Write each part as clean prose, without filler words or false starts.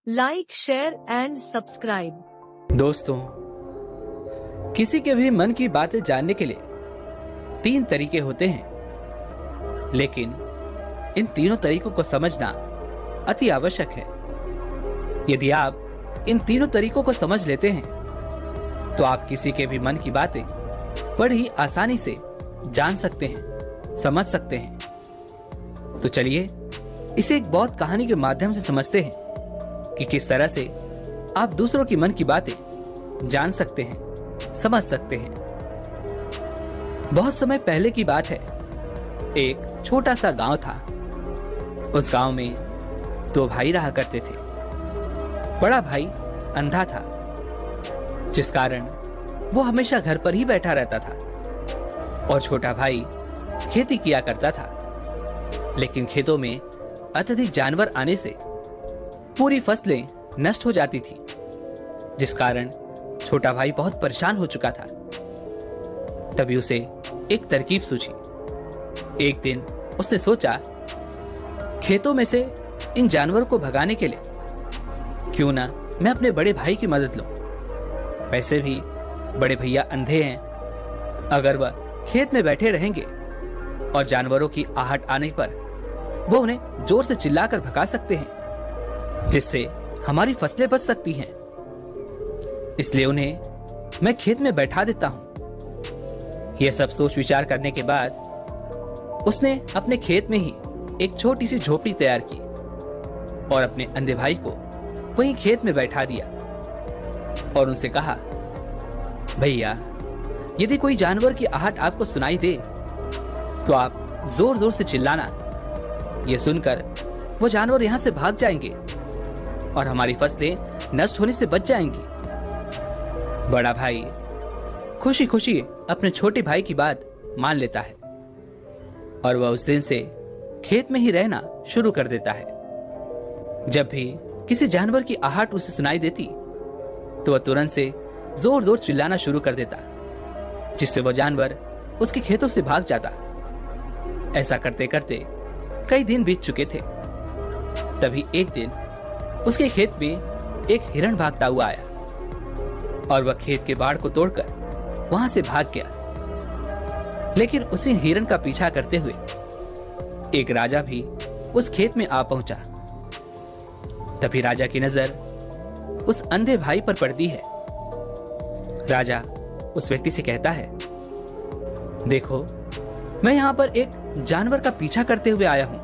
Like, share and subscribe. दोस्तों, किसी के भी मन की बातें जानने के लिए 3 तरीके होते हैं, लेकिन इन तीनों तरीकों को समझना अति आवश्यक है। यदि आप इन तीनों तरीकों को समझ लेते हैं तो आप किसी के भी मन की बातें बड़ी आसानी से जान सकते हैं, समझ सकते हैं। तो चलिए इसे एक बहुत कहानी के माध्यम से समझते हैं कि किस तरह से आप दूसरों की मन की बातें जान सकते हैं, समझ सकते हैं। बहुत समय पहले की बात है। एक छोटा सा गांव था। उस गांव में 2 भाई रहा करते थे। बड़ा भाई अंधा था, जिस कारण वो हमेशा घर पर ही बैठा रहता था, और छोटा भाई खेती किया करता था। लेकिन खेतों में अत्यधिक जानवर आने से पूरी फसलें नष्ट हो जाती थी, जिस कारण छोटा भाई बहुत परेशान हो चुका था। तभी उसे एक तरकीब सूझी। एक दिन उसने सोचा, खेतों में से इन जानवरों को भगाने के लिए क्यों ना मैं अपने बड़े भाई की मदद लूं। वैसे भी बड़े भैया अंधे हैं। अगर वह खेत में बैठे रहेंगे और जानवरों की आहट आने पर वो उन्हें जोर से चिल्लाकर भगा सकते हैं, जिससे हमारी फसलें बच सकती हैं। इसलिए उन्हें मैं खेत में बैठा देता हूं। यह सब सोच विचार करने के बाद उसने अपने खेत में ही एक छोटी सी झोपड़ी तैयार की और अपने अंधे भाई को वहीं खेत में बैठा दिया और उनसे कहा, भैया, यदि कोई जानवर की आहट आपको सुनाई दे तो आप जोर जोर से चिल्लाना। यह सुनकर वो जानवर यहां से भाग जाएंगे और हमारी फसलें नष्ट होने से बच जाएंगी। बड़ा भाई खुशी खुशी अपने छोटे भाई की बात मान लेता है और वह उस दिन से खेत में ही रहना शुरू कर देता है। जब भी किसी जानवर की आहट उसे सुनाई देती तो वह तुरंत से जोर जोर चिल्लाना शुरू कर देता, जिससे वह जानवर उसके खेतों से भाग जाता। ऐसा करते करते कई दिन बीत चुके थे। तभी एक दिन उसके खेत में एक हिरण भागता हुआ आया और वह खेत के बाड़ को तोड़कर वहां से भाग गया। लेकिन उसी हिरण का पीछा करते हुए एक राजा भी उस खेत में आ पहुंचा। तभी राजा की नजर उस अंधे भाई पर पड़ती है। राजा उस व्यक्ति से कहता है, देखो, मैं यहां पर एक जानवर का पीछा करते हुए आया हूं।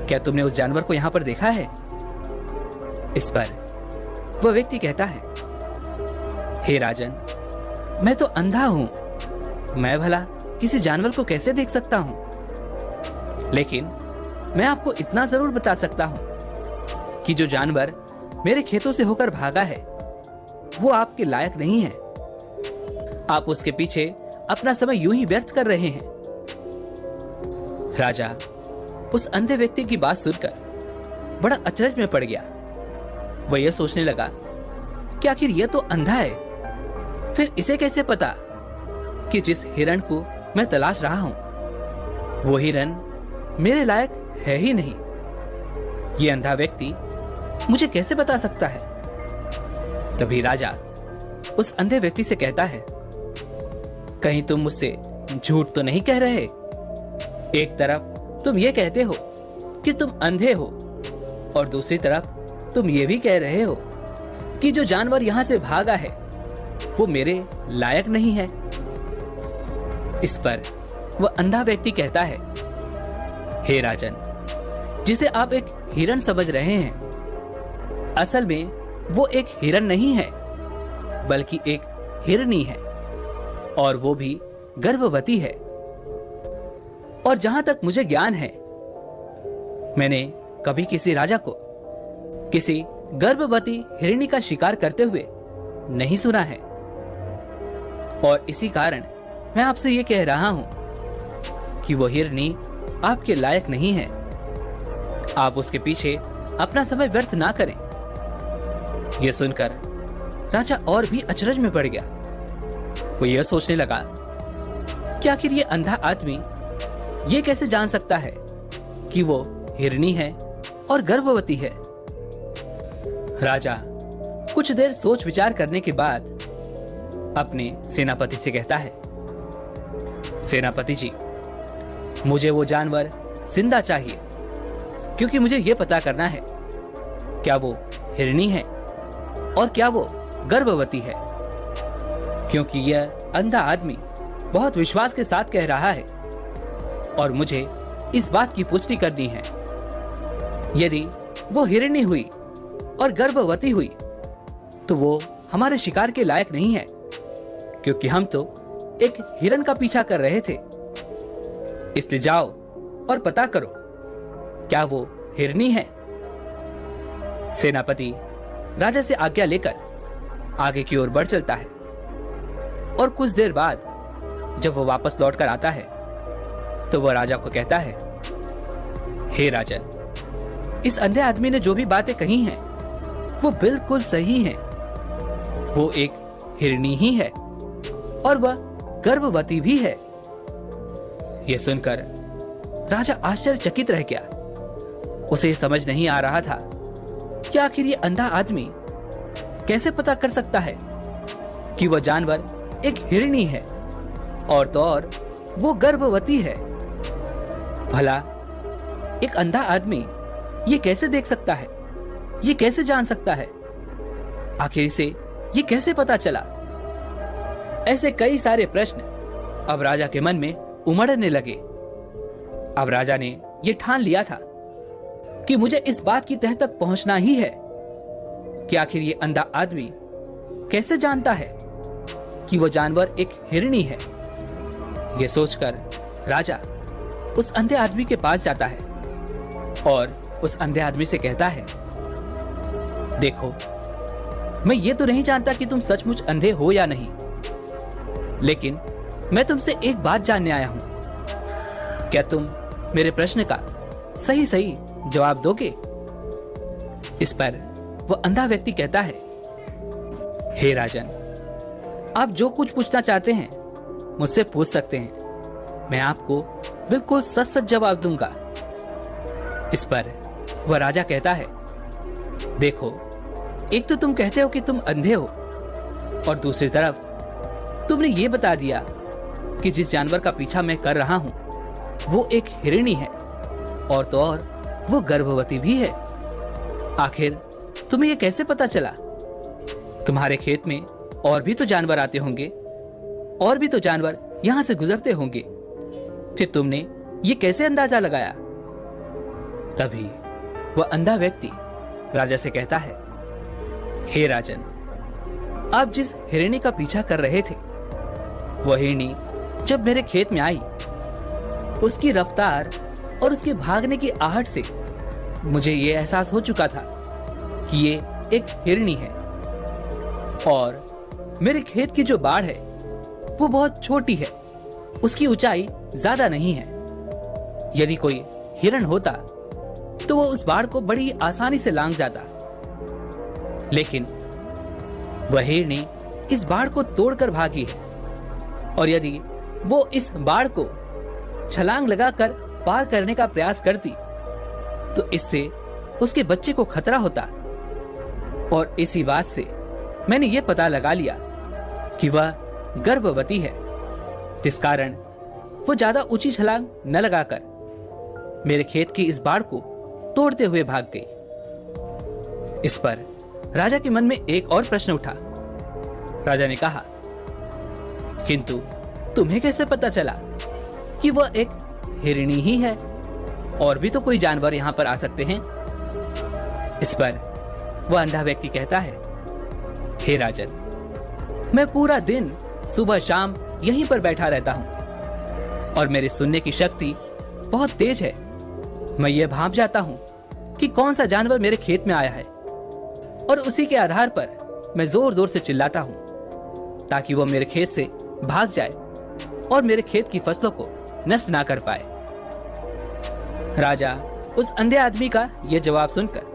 क्या तुमने उस जानवर को यहां पर देखा है? इस पर वह व्यक्ति कहता है, हे राजन, मैं तो अंधा हूं। मैं भला किसी जानवर को कैसे देख सकता हूं? लेकिन मैं आपको इतना जरूर बता सकता हूं कि जो जानवर मेरे खेतों से होकर भागा है वो आपके लायक नहीं है। आप उसके पीछे अपना समय यूं ही व्यर्थ कर रहे हैं। राजा उस अंधे व्यक्ति की बात सुनकर बड़ा अचरज में पड़ गया। वह यह सोचने लगा कि आखिर यह तो अंधा है, फिर इसे कैसे पता कि जिस हिरण को मैं तलाश रहा हूं वो हिरण मेरे लायक है ही नहीं। यह अंधा व्यक्ति मुझे कैसे बता सकता है? तभी राजा उस अंधे व्यक्ति से कहता है, कहीं तुम मुझसे झूठ तो नहीं कह रहे? एक तरफ तुम ये कहते हो कि तुम अंधे हो और दूसरी तरफ तुम ये भी कह रहे हो कि जो जानवर यहां से भागा है वो मेरे लायक नहीं है। इस पर वह अंधा व्यक्ति कहता है, हे राजन, जिसे आप एक हिरण समझ रहे हैं, असल में वो एक हिरण नहीं है बल्कि एक हिरनी है, और वो भी गर्भवती है। और जहां तक मुझे ज्ञान है, मैंने कभी किसी राजा को किसी गर्भवती हिरनी का शिकार करते हुए नहीं सुना है। और इसी कारण मैं आपसे ये कह रहा हूं कि वो हिरनी आपके लायक नहीं है। आप उसके पीछे अपना समय व्यर्थ ना करें। यह सुनकर राजा और भी अचरज में पड़ गया। वो यह सोचने लगा कि आखिर ये अंधा आदमी ये कैसे जान सकता है कि वो हिरनी है और गर्भवती है। राजा कुछ देर सोच विचार करने के बाद अपने सेनापति से कहता है, सेनापति जी, मुझे वो जानवर जिंदा चाहिए, क्योंकि मुझे यह पता करना है क्या वो हिरनी है और क्या वो गर्भवती है, क्योंकि यह अंधा आदमी बहुत विश्वास के साथ कह रहा है और मुझे इस बात की पुष्टि करनी है। यदि वो हिरनी हुई और गर्भवती हुई तो वो हमारे शिकार के लायक नहीं है, क्योंकि हम तो एक हिरन का पीछा कर रहे थे। इसलिए जाओ और पता करो क्या वो हिरनी है। सेनापति राजा से आज्ञा लेकर आगे की ओर बढ़ चलता है और कुछ देर बाद जब वो वापस लौट कर आता है तो वह राजा को कहता है, हे राजन, इस अंधे आदमी ने जो भी बातें कही हैं वो बिल्कुल सही हैं। वो एक हिरनी ही है और वह गर्भवती भी है। यह सुनकर राजा आश्चर्यचकित रह गया। उसे समझ नहीं आ रहा था कि आखिर ये अंधा आदमी कैसे पता कर सकता है कि वह जानवर एक हिरनी है और तो और वो गर्भवती है। भला एक अंधा आदमी ये कैसे देख सकता है, ये कैसे जान सकता है, आखिर इसे ये कैसे पता चला? ऐसे कई सारे प्रश्न अब राजा के मन में उमड़ने लगे। अब राजा ने यह ठान लिया था कि मुझे इस बात की तह तक पहुंचना ही है कि आखिर ये अंधा आदमी कैसे जानता है कि वो जानवर एक हिरनी है। यह सोचकर राजा उस अंधे आदमी के पास जाता है और उस अंधे आदमी से कहता है, देखो, मैं ये तो नहीं जानता कि तुम सचमुच अंधे हो या नहीं, लेकिन मैं तुमसे एक बात जानने आया हूं। क्या तुम मेरे प्रश्न का सही सही जवाब दोगे? इस पर वह अंधा व्यक्ति कहता है, हे राजन, आप जो कुछ पूछना चाहते हैं मुझसे पूछ सकते हैं। मैं आपको बिल्कुल सच सच जवाब दूंगा। इस पर वह राजा कहता है, देखो, एक तो तुम कहते हो कि तुम अंधे हो और दूसरी तरफ तुमने ये बता दिया कि जिस जानवर का पीछा मैं कर रहा हूं वो एक हिरनी है और तो और वो गर्भवती भी है। आखिर तुम्हें ये कैसे पता चला? तुम्हारे खेत में और भी तो जानवर आते होंगे, और भी तो जानवर यहां से गुजरते होंगे, फिर तुमने ये कैसे अंदाजा लगाया? तभी वह अंधा व्यक्ति राजा से कहता है, हे राजन, आप जिस हिरनी का पीछा कर रहे थे वह हिरनी जब मेरे खेत में आई, उसकी रफ्तार और उसके भागने की आहट से मुझे ये एहसास हो चुका था कि ये एक हिरनी है और मेरे खेत की जो बाड़ है वो बहुत छोटी है, उसकी ऊंचाई ज्यादा नहीं है। यदि कोई हिरण होता तो वो उस बाड़ को बड़ी आसानी से लांघ जाता, लेकिन वह हिरनी इस बाड़ को तोड़कर भागी है और यदि वो इस बाड़ को छलांग लगाकर पार करने का प्रयास करती तो इससे उसके बच्चे को खतरा होता। और इसी बात से मैंने ये पता लगा लिया कि वह गर्भवती है, जिस कारण वो ज्यादा ऊंची छलांग न लगाकर मेरे खेत की इस बाड़ को तोड़ते हुए भाग गई। इस पर राजा के मन में एक और प्रश्न उठा। राजा ने कहा, किंतु तुम्हें कैसे पता चला कि वह एक हिरनी ही है? और भी तो कोई जानवर यहां पर आ सकते हैं। इस पर वह अंधा व्यक्ति कहता है, हे राजन, मैं पूरा दिन सुबह शाम यहीं पर बैठा रहता हूं और मेरी सुनने की शक्ति बहुत तेज है। मैं ये भांप जाता हूं कि कौन सा जानवर मेरे खेत में आया है और उसी के आधार पर मैं जोर जोर से चिल्लाता हूं ताकि वो मेरे खेत से भाग जाए और मेरे खेत की फसलों को नष्ट ना कर पाए। राजा उस अंधे आदमी का यह जवाब सुनकर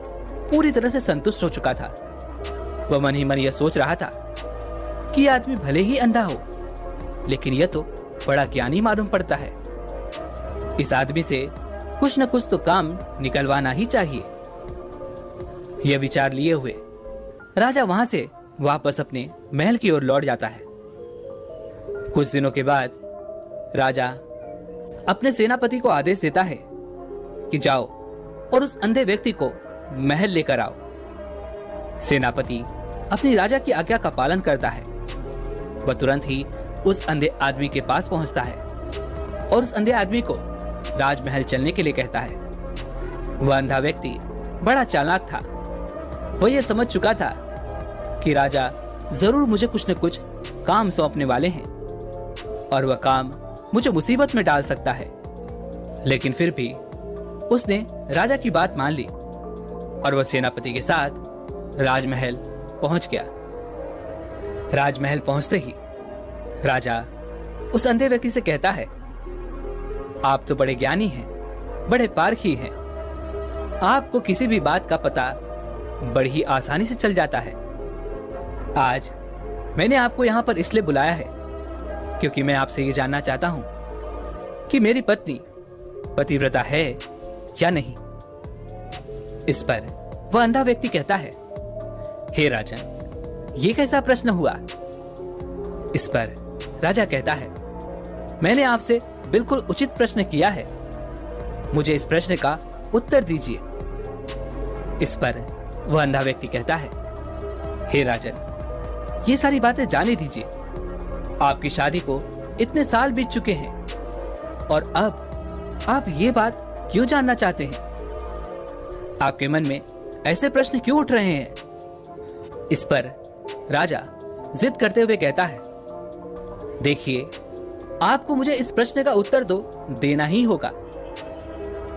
पूरी तरह से संतुष्ट हो चुका था। वह मन ही मन यह सोच रहा था कि यह आदमी भले ही अंधा हो, लेकिन यह तो बड़ा ज्ञानी मालूम पड़ता है। इस आदमी से कुछ न कुछ तो काम निकलवाना ही चाहिए। यह विचार लिए हुए राजा वहां से वापस अपने महल की ओर लौट जाता है। कुछ दिनों के बाद राजा अपने सेनापति को आदेश देता है कि जाओ और उस अंधे व्यक्ति को महल लेकर आओ। सेनापति अपनी राजा की आज्ञा का पालन करता है। वह तुरंत ही उस अंधे आदमी के पास पहुंचता है और उस अंधे आदमी को राजमहल चलने के लिए कहता है। वह अंधा व्यक्ति बड़ा चालाक था। वह यह समझ चुका था कि राजा जरूर मुझे कुछ न कुछ काम सौंपने वाले हैं और वह काम मुझे मुसीबत में डाल सकता है। लेकिन फिर भी उसने राजा की बात मान ली और वह सेनापति के साथ राजमहल पहुंच गया। राजमहल पहुंचते ही राजा उस अंधे व्यक्ति से कहता है, आप तो बड़े ज्ञानी हैं, बड़े पारखी हैं। आपको किसी भी बात का पता बड़ी ही आसानी से चल जाता है। आज मैंने आपको यहां पर इसलिए बुलाया है क्योंकि मैं आपसे ये जानना चाहता हूं कि मेरी पत्नी पतिव्रता है या नहीं। इस पर वह अंधा व्यक्ति कहता है, हे राजन, ये कैसा प्रश्न हुआ? इस पर राजा कहता है, मैंने आपसे बिल्कुल उचित प्रश्न किया है, मुझे इस प्रश्न का उत्तर दीजिए। इस पर वह अंधा व्यक्ति कहता है, हे राजन, ये सारी बातें जाने दीजिए। आपकी शादी को इतने साल बीत चुके हैं और अब आप ये बात क्यों जानना चाहते हैं? आपके मन में ऐसे प्रश्न क्यों उठ रहे हैं? इस पर राजा जिद करते हुए कहता है, देखिए, आपको मुझे इस प्रश्न का उत्तर तो देना ही होगा।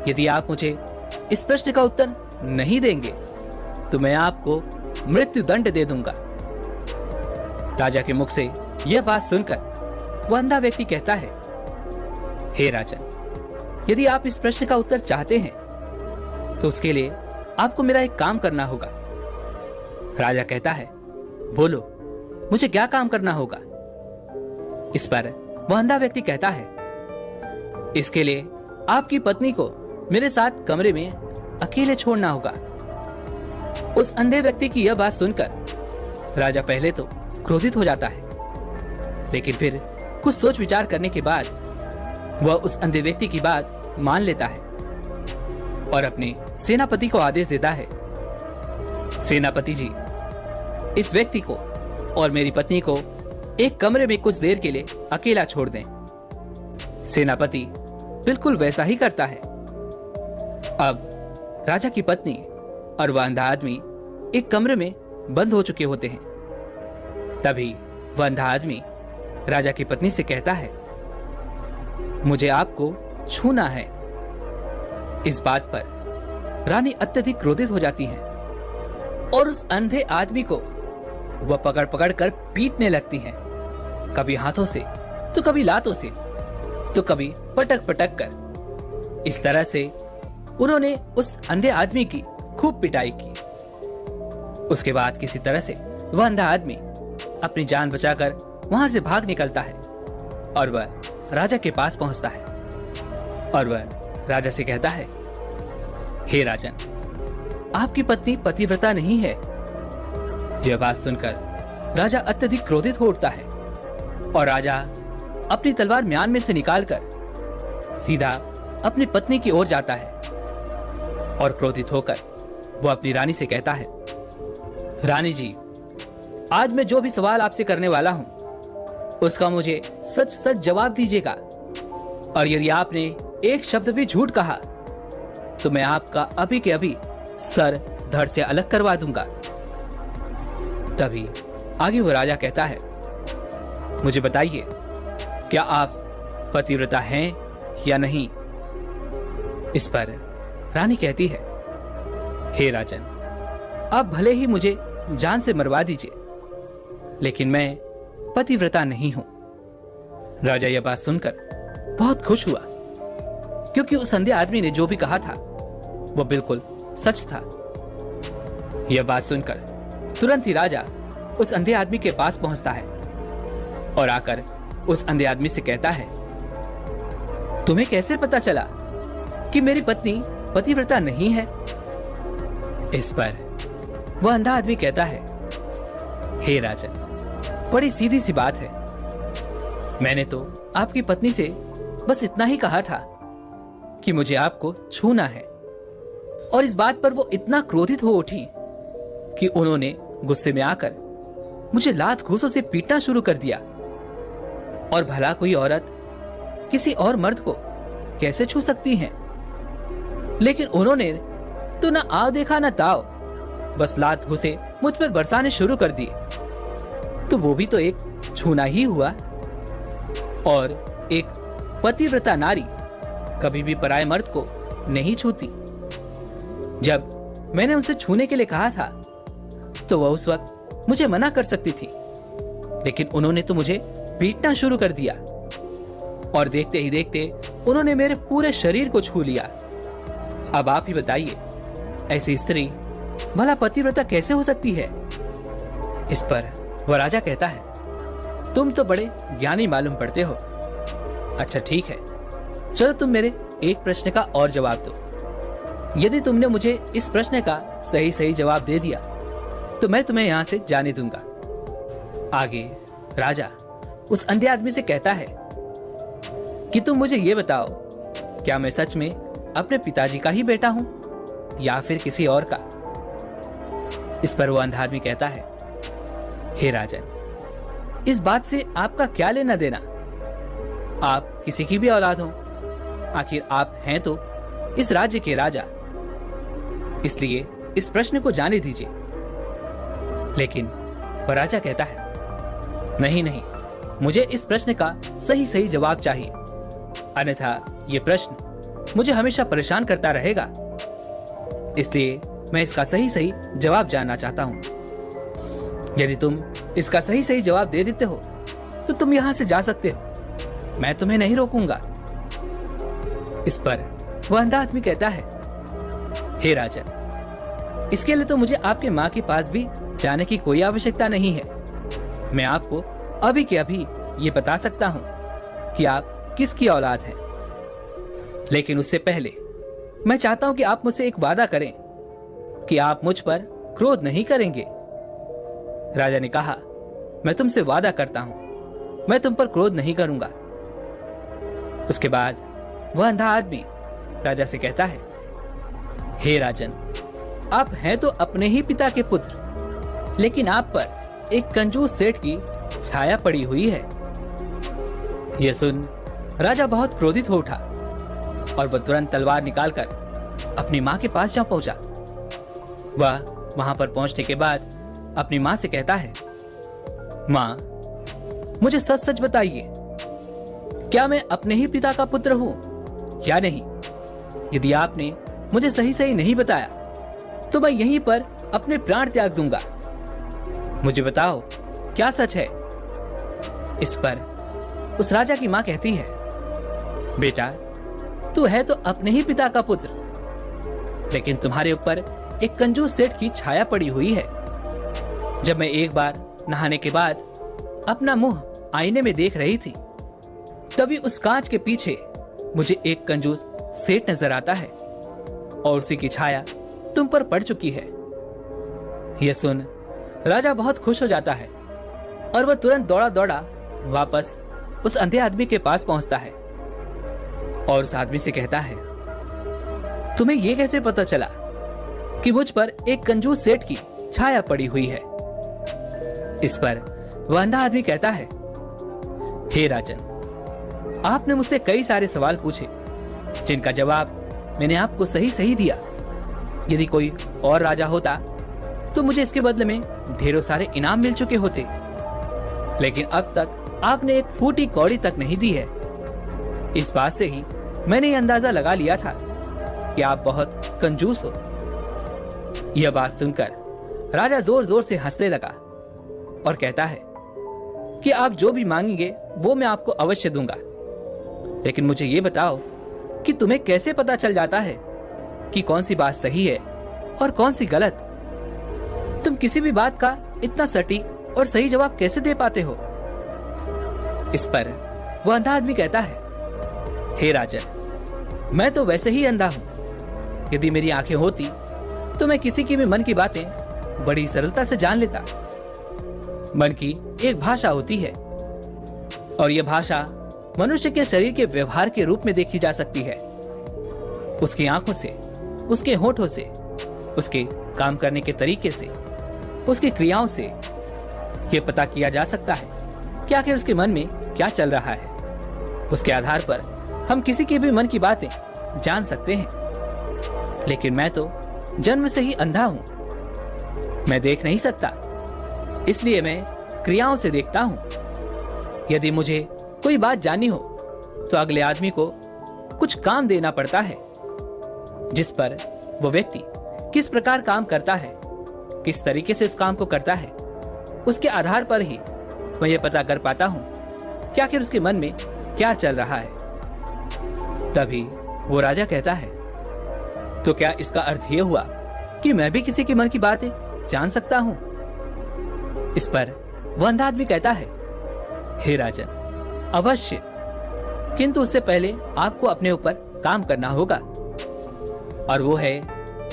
यदि आप मुझे इस प्रश्न का उत्तर नहीं देंगे तो मैं आपको मृत्यु दंड दे दूंगा। राजा के मुख से यह बात सुनकर वह अंधा व्यक्ति कहता है, हे राजन, यदि आप इस प्रश्न का उत्तर चाहते हैं तो उसके लिए आपको मेरा एक काम करना होगा। राजा कहता है, बोलो, मुझे क्या काम करना होगा? इस पर वह अंधा व्यक्ति कहता है, इसके लिए आपकी पत्नी को मेरे साथ कमरे में अकेले छोड़ना होगा। उस अंधे व्यक्ति की यह बात सुनकर राजा पहले तो क्रोधित हो जाता है, लेकिन फिर कुछ सोच विचार करने के बाद वह उस अंधे व्यक्ति की बात मान लेता है और अपने सेनापति को आदेश देता है, सेनापति जी, इस व्यक्ति को और मेरी पत्नी को एक कमरे में कुछ देर के लिए अकेला छोड़ दें। सेनापति बिल्कुल वैसा ही करता है। अब राजा की पत्नी और वह अंधा आदमी एक कमरे में बंद हो चुके होते हैं। तभी वह अंधा आदमी राजा की पत्नी से कहता है, मुझे आपको छूना है। इस बात पर रानी अत्यधिक क्रोधित हो जाती है और उस अंधे आदमी को वह पकड़ पकड़ कर पीटने लगती है, कभी हाथों से तो कभी लातों से तो कभी पटक पटक कर। इस तरह से उन्होंने उस अंधे आदमी की खूब पिटाई की। उसके बाद किसी तरह से वह अंधा आदमी अपनी जान बचाकर वहां से भाग निकलता है और वह राजा के पास पहुंचता है और वह राजा से कहता है, हे राजन, आपकी पत्नी पतिव्रता नहीं है। यह बात सुनकर राजा अत्यधिक क्रोधित हो उठता है और राजा अपनी तलवार म्यान में से निकालकर सीधा अपनी पत्नी की ओर जाता है और क्रोधित होकर वह अपनी रानी से कहता है, रानी जी, आज मैं जो भी सवाल आपसे करने वाला हूं उसका मुझे सच सच जवाब दीजिएगा और यदि आपने एक शब्द भी झूठ कहा तो मैं आपका अभी के अभी सर धड़ से अलग करवा दूंगा। तभी आगे वो राजा कहता है, मुझे बताइए, क्या आप पतिव्रता हैं या नहीं? इस पर रानी कहती है, हे राजन, आप भले ही मुझे जान से मरवा दीजिए, लेकिन मैं पतिव्रता नहीं हूं। राजा यह बात सुनकर बहुत खुश हुआ क्योंकि उस अंधे आदमी ने जो भी कहा था वह बिल्कुल सच था। यह बात सुनकर तुरंत ही राजा उस अंधे आदमी के पास पहुंचता है और आकर उस अंधे आदमी से कहता है, तुम्हें कैसे पता चला कि मेरी पत्नी पतिव्रता नहीं है? इस पर वह अंधा आदमी कहता है, हे राजन, बड़ी सीधी सी बात है। मैंने तो आपकी पत्नी से बस इतना ही कहा था कि मुझे आपको छूना है, और इस बात पर वो इतना क्रोधित हो उठी कि उन्होंने गुस्से में आकर मुझे लात घूंसों से पीटना शुरू कर दिया। और भला कोई औरत किसी और मर्द को कैसे छू सकती है? लेकिन उन्होंने तो ना आओ देखा ना ताओ, बस लात घूंसे मुझ पर बरसाने शुरू कर दिए। तो वो भी तो एक छूना ही हुआ। और एक पतिव्रता नारी कभी भी पराये मर्द को नहीं छूती। जब मैंने उनसे छूने के लिए कहा था तो वह उस वक्त मुझे मना कर सकती थी, लेकिन उन्होंने तो मुझे पीटना शुरू कर दिया, और देखते ही देखते उन्होंने मेरे पूरे शरीर को छू लिया। अब आप ही बताइए, ऐसी स्त्री भला पतिव्रता कैसे हो सकती है? इस पर वह राजा कहता है, तुम तो बड़े ज्ञानी मालूम पड़ते हो। अच्छा ठीक है, चलो तुम मेरे एक प्रश्न का और जवाब दो। यदि तुमने मुझे इस प्रश्न का सही सही जवाब दे दिया तो मैं तुम्हें यहां से जाने दूंगा। आगे राजा उस अंधे आदमी से कहता है कि तुम मुझे ये बताओ, क्या मैं सच में अपने पिताजी का ही बेटा हूं या फिर किसी और का? इस पर वो अंधा आदमी कहता है, हे राजन, इस बात से आपका क्या लेना देना? आप किसी की भी औलाद हो, आखिर आप हैं तो इस राज्य के राजा, इसलिए इस प्रश्न को जाने दीजिए। लेकिन वह राजा कहता है, नहीं नहीं, मुझे इस प्रश्न का सही सही जवाब चाहिए, अन्यथा ये प्रश्न मुझे हमेशा परेशान करता रहेगा। इसलिए मैं इसका सही सही जवाब जानना चाहता हूं। यदि तुम इसका सही सही जवाब दे देते हो तो तुम यहां से जा सकते हो, मैं तुम्हें नहीं रोकूंगा। इस पर वह अंधा आदमी कहता है, हे राजन, इसके लिए तो मुझे आपके माँ के पास भी जाने की कोई आवश्यकता नहीं है। मैं आपको अभी के अभी ये बता सकता हूं कि आप किसकी औलाद हैं। लेकिन उससे पहले मैं चाहता हूं कि आप मुझसे एक वादा करें कि आप मुझ पर क्रोध नहीं करेंगे। राजा ने कहा, मैं तुमसे वादा करता हूं, मैं तुम पर क्रोध नहीं करूंगा। उसके बाद वह अंधा आदमी राजा से कहता है, हे राजन, आप हैं तो अपने ही पिता के पुत्र, लेकिन आप पर एक कंजूस सेठ की छाया पड़ी हुई है। यह सुन राजा बहुत क्रोधित हो उठा और वह तुरंत तलवार निकालकर अपनी माँ के पास जा पहुंचा। वह वहां पर पहुंचने के बाद अपनी माँ से कहता है, माँ, मुझे सच सच बताइए, क्या मैं अपने ही पिता का पुत्र हूं या नहीं? यदि आपने मुझे सही सही नहीं बताया तो मैं यहीं पर अपने प्राण त्याग दूंगा। मुझे बताओ, क्या सच है? इस पर उस राजा की मां कहती है, बेटा, तू है तो अपने ही पिता का पुत्र, लेकिन तुम्हारे ऊपर एक कंजूस सेठ की छाया पड़ी हुई है। जब मैं एक बार नहाने के बाद अपना मुंह आईने में देख रही थी, तभी उस कांच के पीछे मुझे एक कंजूस सेठ नजर आता है और उसी की छाया तुम पर पड़ चुकी है। यह सुन राजा बहुत खुश हो जाता है और वह तुरंत दौड़ा दौड़ा वापस उस अंधे आदमी के पास पहुंचता है और उस आदमी से कहता है, तुम्हें यह कैसे पता चला कि मुझ पर एक कंजूस सेठ की छाया पड़ी हुई है? इस पर वह अंधा आदमी कहता है, हे राजन, आपने मुझसे कई सारे सवाल पूछे जिनका जवाब मैंने आपको सही सही दिया। यदि कोई और राजा होता तो मुझे इसके बदले में ढेरों सारे इनाम मिल चुके होते, लेकिन अब तक आपने एक फूटी कौड़ी तक नहीं दी है। इस बात से ही मैंने ये अंदाजा लगा लिया था कि आप बहुत कंजूस हो। यह बात सुनकर राजा जोर जोर से हंसने लगा और कहता है कि आप जो भी मांगेंगे वो मैं आपको अवश्य दूंगा, लेकिन मुझे ये बताओ कि तुम्हें कैसे पता चल जाता है कि कौन सी बात सही है और कौन सी गलत? तुम किसी भी बात का इतना सटीक और सही जवाब कैसे दे पाते हो? इस पर वह अंधा आदमी कहता है, हे राजन, मैं तो वैसे ही अंधा हूं। यदि मेरी आंखें होती तो मैं किसी की भी मन की बातें बड़ी सरलता से जान लेता। मन की एक भाषा होती है और यह भाषा मनुष्य के शरीर के व्यवहार के रूप में देखी जा सकती है। उसकी आंखों से, उसके होठों से, उसके काम करने के तरीके से, उसकी क्रियाओं से यह पता किया जा सकता है कि आखिर उसके मन में क्या चल रहा है। उसके आधार पर हम किसी के भी मन की बातें जान सकते हैं। लेकिन मैं तो जन्म से ही अंधा हूं। मैं देख नहीं सकता, इसलिए मैं क्रियाओं से देखता हूं। यदि मुझे कोई बात जाननी हो तो अगले आदमी को कुछ काम देना पड़ता है, जिस पर वो व्यक्ति किस प्रकार काम करता है, किस तरीके से उस काम को करता है, उसके आधार पर ही मैं ये पता कर पाता हूं कि आखिर उसके मन में क्या चल रहा है। तभी वो राजा कहता है, तो क्या इसका अर्थ ये हुआ कि मैं भी किसी के मन की बातें जान सकता हूं? इस पर वह अंधा आदमी कहता है, हे राजन, अवश्य, किंतु उससे पहले आपको अपने ऊपर काम करना होगा, और वो है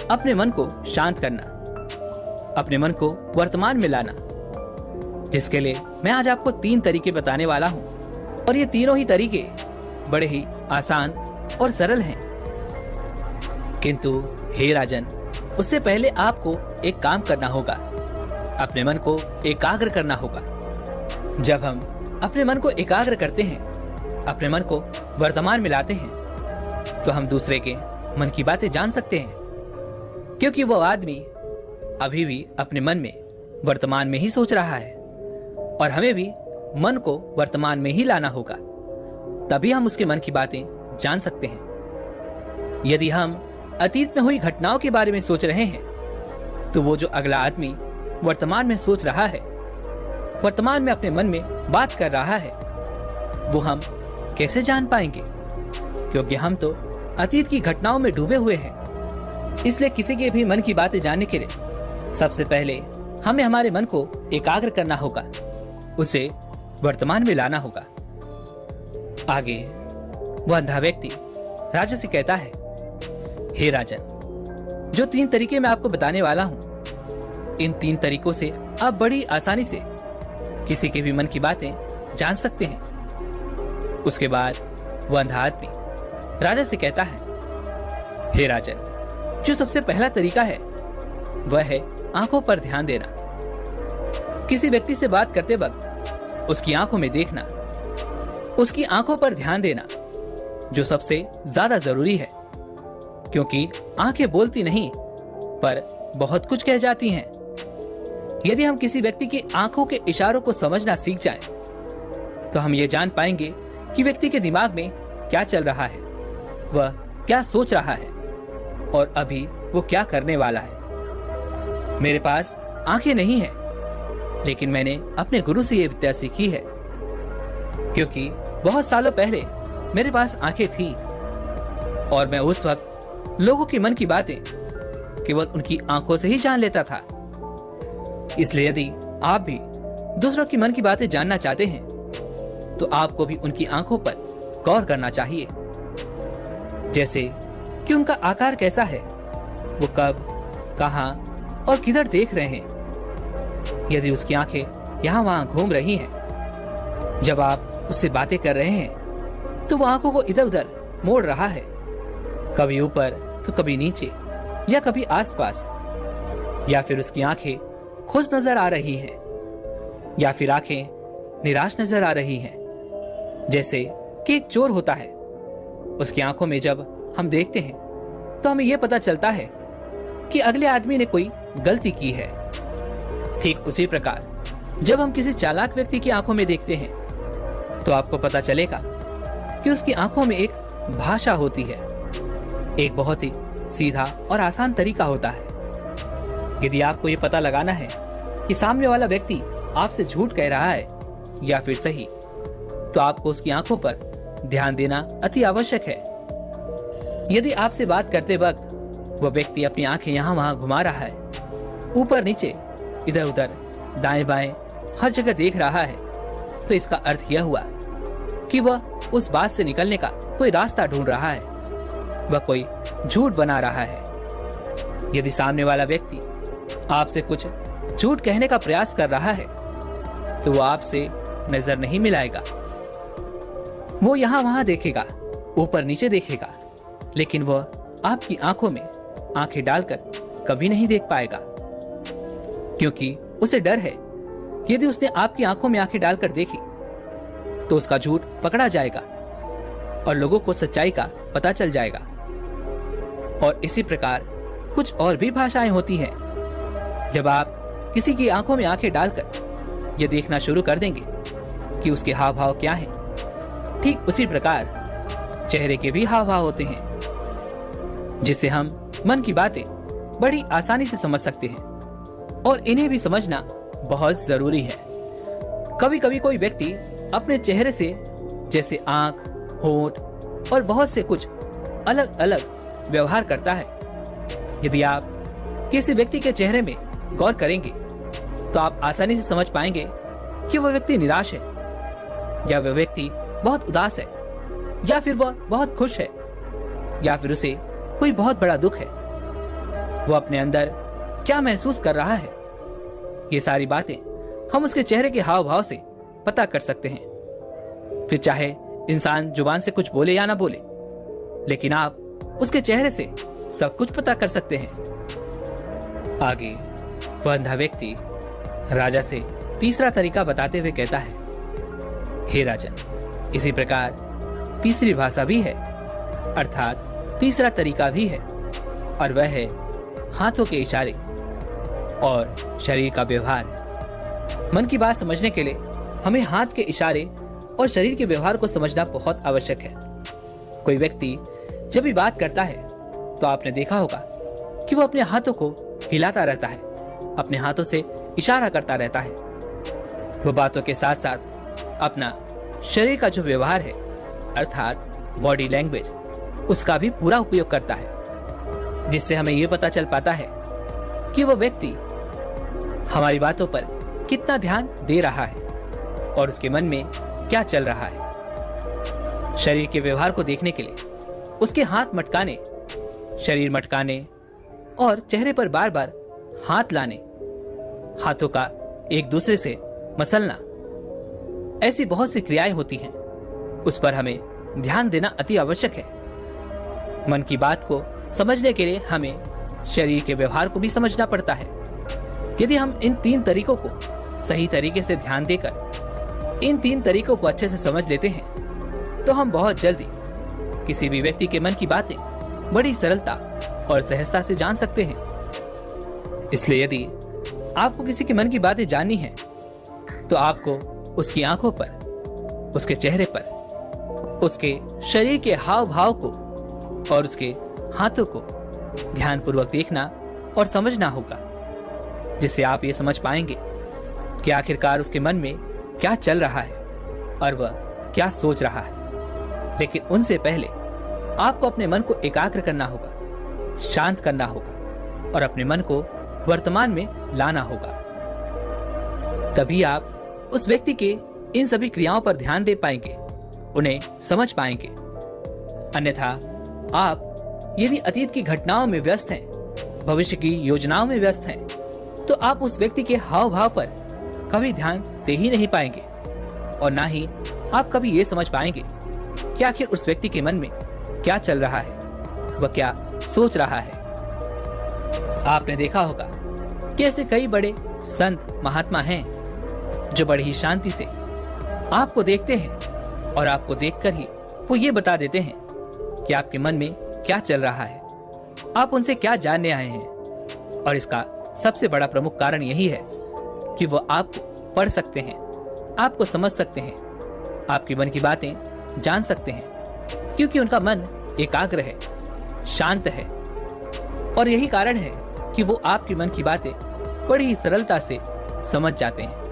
अपने मन को शांत करना, अपने मन को वर्तमान में लाना, जिसके लिए मैं आज आपको 3 तरीके बताने वाला हूं। और ये तीनों ही तरीके बड़े ही आसान और सरल हैं। किंतु हे राजन, उससे पहले आपको एक काम करना होगा, अपने मन को एकाग्र करना होगा। जब हम अपने मन को एकाग्र करते हैं, अपने मन को वर्तमान में लाते हैं, तो हम दूसरे के मन की बातें जान सकते हैं, क्योंकि वो आदमी अभी भी अपने मन में वर्तमान में ही सोच रहा है, और हमें भी मन को वर्तमान में ही लाना होगा, तभी हम उसके मन की बातें जान सकते हैं। यदि हम अतीत में हुई घटनाओं के बारे में सोच रहे हैं, तो वो जो अगला आदमी वर्तमान में सोच रहा है, वर्तमान में अपने मन में बात कर रहा है, वो हम कैसे जान पाएंगे? क्योंकि हम तो अतीत की घटनाओं में डूबे हुए हैं। इसलिए किसी के भी मन की बातें जानने के लिए सबसे पहले हमें हमारे मन को एकाग्र करना होगा, उसे वर्तमान में लाना होगा। आगे वह अंधा व्यक्ति राजा से कहता है, हे राजन, जो 3 तरीके मैं आपको बताने वाला हूं, इन 3 तरीकों से आप बड़ी आसानी से किसी के भी मन की बातें जान सकते हैं। उसके बाद वह अंधा आदमी राजा से कहता है, हे राजन, जो सबसे पहला तरीका है वह है आंखों पर ध्यान देना। किसी व्यक्ति से बात करते वक्त उसकी आंखों में देखना, उसकी आंखों पर ध्यान देना, जो सबसे ज्यादा जरूरी है, क्योंकि आंखें बोलती नहीं पर बहुत कुछ कह जाती हैं। यदि हम किसी व्यक्ति की आंखों के इशारों को समझना सीख जाएं, तो हम ये जान पाएंगे कि व्यक्ति के दिमाग में क्या चल रहा है, वह क्या सोच रहा है और अभी वो क्या करने वाला है। मेरे पास आंखें नहीं है, लेकिन मैंने अपने गुरु से यह विद्या सीखी है, क्योंकि बहुत सालों पहले मेरे पास आंखें थी और मैं उस वक्त लोगों के मन की बातें केवल उनकी आंखों से ही जान लेता था। इसलिए यदि आप भी दूसरों की मन की बातें जानना चाहते हैं, तो आपको भी उनकी आंखों पर गौर करना चाहिए, जैसे कि उनका आकार कैसा है, वो कब, कहां और किधर देख रहे हैं। यदि उसकी आंखें यहाँ वहां घूम रही हैं, जब आप उससे बातें कर रहे हैं, तो वो आंखों को इधर उधर मोड़ रहा है, कभी ऊपर तो कभी नीचे या कभी आसपास, या फिर उसकी आंखें खुश नजर आ रही हैं, या फिर आंखें निराश नजर आ रही हैं। जैसे कि एक चोर होता है, उसकी आंखों में जब हम देखते हैं तो हमें यह पता चलता है कि अगले आदमी ने कोई गलती की है। ठीक उसी प्रकार जब हम किसी चालाक व्यक्ति की आंखों में देखते हैं, तो आपको पता चलेगा कि उसकी आंखों में एक भाषा होती है, एक बहुत ही सीधा और आसान तरीका होता है। यदि आपको ये पता लगाना है कि सामने वाला व्यक्ति आपसे झूठ कह रहा है या फिर सही, तो आपको उसकी आंखों पर ध्यान देना अति आवश्यक है। यदि आपसे बात करते वक्त वह व्यक्ति अपनी आंखें यहाँ वहां घुमा रहा है, ऊपर नीचे इधर उधर दाएं बाएं हर जगह देख रहा है, तो इसका अर्थ यह हुआ कि वह उस बात से निकलने का कोई रास्ता ढूंढ रहा है, वह कोई झूठ बना रहा है। यदि सामने वाला व्यक्ति आपसे कुछ झूठ कहने का प्रयास कर रहा है, तो वो आपसे नजर नहीं मिलाएगा। वो यहाँ वहां देखेगा, ऊपर नीचे देखेगा, लेकिन वह आपकी आंखों में आंखें डालकर कभी नहीं देख पाएगा, क्योंकि उसे डर है कि यदि उसने आपकी आंखों में आंखें डालकर देखी तो उसका झूठ पकड़ा जाएगा और लोगों को सच्चाई का पता चल जाएगा। और इसी प्रकार कुछ और भी भाषाएं होती हैं। जब आप किसी की आंखों में आंखें डालकर यह देखना शुरू कर देंगे कि उसके हाव भाव क्या हैं, ठीक उसी प्रकार चेहरे के भी हाव भाव होते हैं, जिससे हम मन की बातें बड़ी आसानी से समझ सकते हैं। और इन्हें भी समझना बहुत जरूरी है। कभी कभी कोई व्यक्ति अपने चेहरे से, जैसे आंख, होंठ और बहुत से कुछ अलग अलग व्यवहार करता है। यदि आप किसी व्यक्ति के चेहरे में गौर करेंगे तो आप आसानी से समझ पाएंगे कि वह व्यक्ति निराश है, या वह व्यक्ति बहुत उदास है, या फिर वह बहुत खुश है, या फिर उसे कोई बहुत बड़ा दुख है। वह अपने अंदर क्या महसूस कर रहा है, ये सारी बातें हम उसके चेहरे के हाव भाव से पता कर सकते हैं। फिर चाहे इंसान जुबान से कुछ बोले या ना बोले, लेकिन आप उसके चेहरे से सब कुछ पता कर सकते हैं। आगे वह अंधा व्यक्ति राजा से तीसरा तरीका बताते हुए कहता है, हे राजन, इसी प्रकार तीसरी भाषा भी है, अर्थात तीसरा तरीका भी है, और वह है हाथों के इशारे और शरीर का व्यवहार। मन की बात समझने के लिए हमें हाथ के इशारे और शरीर के व्यवहार को समझना बहुत आवश्यक है। कोई व्यक्ति जब भी बात करता है तो आपने देखा होगा कि वो अपने हाथों को हिलाता रहता है, अपने हाथों से इशारा करता रहता है। वो बातों के साथ साथ अपना शरीर का जो व्यवहार है, अर्थात बॉडी लैंग्वेज, उसका भी पूरा उपयोग करता है, जिससे हमें यह पता चल पाता है कि वो व्यक्ति हमारी बातों पर कितना ध्यान दे रहा है और उसके मन में क्या चल रहा है। शरीर के व्यवहार को देखने के लिए उसके हाथ मटकाने, शरीर मटकाने और चेहरे पर बार बार हाथ लाने, हाथों का एक दूसरे से मसलना, ऐसी बहुत सी क्रियाएं होती हैं। उस पर हमें ध्यान देना अति आवश्यक है। मन की बात को समझने के लिए हमें शरीर के व्यवहार को भी समझना पड़ता है। यदि हम इन तीन तरीकों को सही तरीके से ध्यान देकर इन तीन तरीकों को अच्छे से समझ लेते हैं तो हम बहुत जल्दी किसी भी व्यक्ति के मन की बातें बड़ी सरलता और सहजता से जान सकते हैं। इसलिए यदि आपको किसी के मन की बातें जाननी है तो आपको उसकी आंखों पर, उसके चेहरे पर, उसके शरीर के हाव भाव को और उसके हाथों को ध्यानपूर्वक देखना और समझना होगा, जिससे आप ये समझ पाएंगे कि आखिरकार उसके मन में क्या चल रहा है और वह क्या सोच रहा है। लेकिन उनसे पहले आपको अपने मन को एकाग्र करना होगा, शांत करना होगा और अपने मन को वर्तमान में लाना होगा। तभी आप उस व्यक्ति के इन सभी क्रियाओं पर ध्यान दे पाएंगे, उन्हें समझ पाएंगे। अन्यथा आप यदि अतीत की घटनाओं में व्यस्त हैं, भविष्य की योजनाओं में व्यस्त हैं, तो आप उस व्यक्ति के हाव भाव पर कभी ध्यान दे ही नहीं पाएंगे और ना ही आप कभी ये समझ पाएंगे कि आखिर उस व्यक्ति के मन में क्या चल रहा है, वह क्या सोच रहा है। आपने देखा होगा कि ऐसे कई बड़े संत महात्मा हैं जो बड़ी ही शांति से आपको देखते हैं और आपको देखकर ही वो ये बता देते हैं कि आपके मन में क्या चल रहा है, आप उनसे क्या जानने आए हैं। और इसका सबसे बड़ा प्रमुख कारण यही है कि वो आपको पढ़ सकते हैं, आपको समझ सकते हैं, आपकी मन की बातें जान सकते हैं, क्योंकि उनका मन एकाग्र है, शांत है। और यही कारण है कि वो आपके मन की बातें बड़ी ही सरलता से समझ जाते हैं।